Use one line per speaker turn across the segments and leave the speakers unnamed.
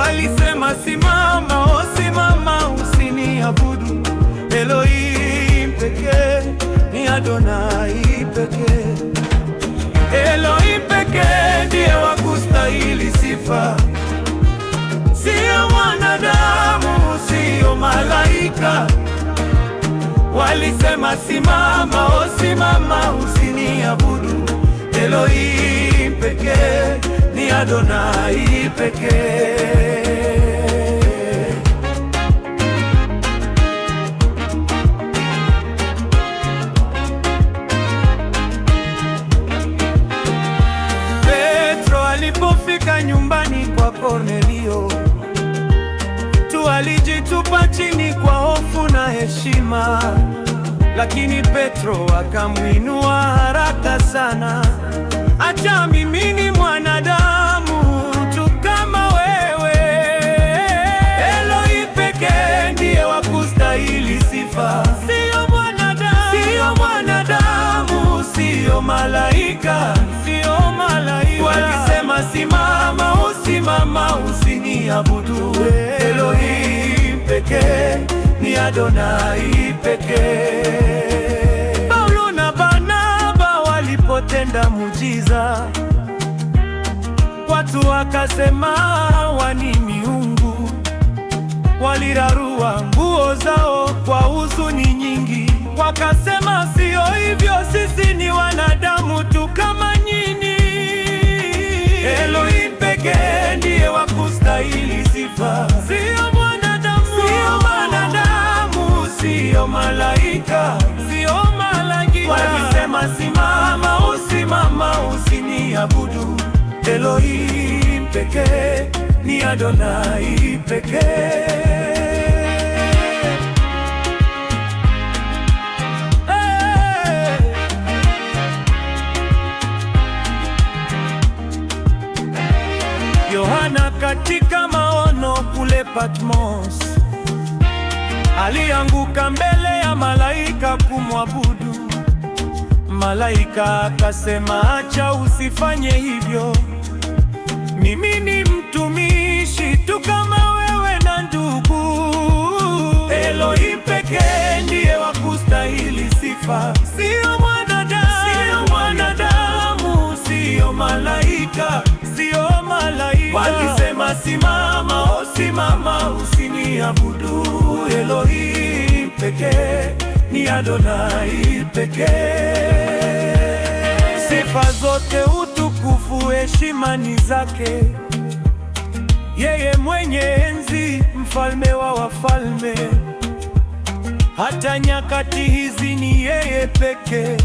Walisema simama, oh simama, usiniabudu. Elohim pekee ni Adonai pekee. Elohim pekee ndiye wakustahili sifa, sio wanadamu, sio malaika. Walisema simama, oh simama, usiniabudu. Elohim pekee ni Adonai pekee. Petro alipofika nyumbani kwa Kornelio, tu alijitupa chini kwa hofu na heshima, lakini Petro akamwinua haraka sana. Acha mimi ni mwanadamu tu kama wewe. Elohim pekee ndiye wakustahili sifa, sio mwanadamu, sio malaika, sio malaika. Walisema simama, usimama, usiniabudu. Elohim pekee ni Adonai pekee. Paulo na Barnaba walipotenda muujiza, watu wakasema wani miungu. Walirarua nguo zao kwa huzuni nyingi, wakasema sio hivyo, sisi ni wanadamu tu kama nyinyi. Elohim pekee ndiye wakustahili sifa, sio mwanadamu, sio malaika, sio malaika. Walisema simama, usimama, usiniabudu. Elohim pekee ni Adonai pekee. Yohana katika maono kule Patmos alianguka mbele ya malaika kumwabudu. Malaika akasema, acha, usifanye hivyo. Mimi ni mtumishi tu kama wewe na ndugu. Elohim pekee ndiye wakustahili sifa, sio mwanadamu, sio malaika, sio malaika. Walisema simama, oh simama, usiniabudu. Elohim pekee ni Adonai pekee. Sifa zote, utukufu, heshima ni zake. Yeye mwenye enzi, mfalme wa wafalme. Hata nyakati hizi ni yeye pekee.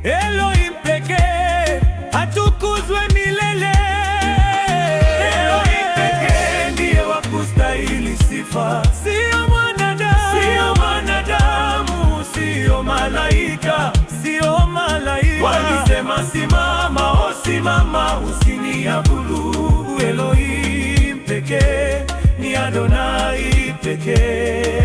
Elohim pekee atukuzwe milele. Elohim pekee ndiye wakustahili sifa, sio mwanadamu, sio malaika, sio malaika. Walisema simama, oh simama, usiniabudu. Elohim pekee ni Adonai pekee.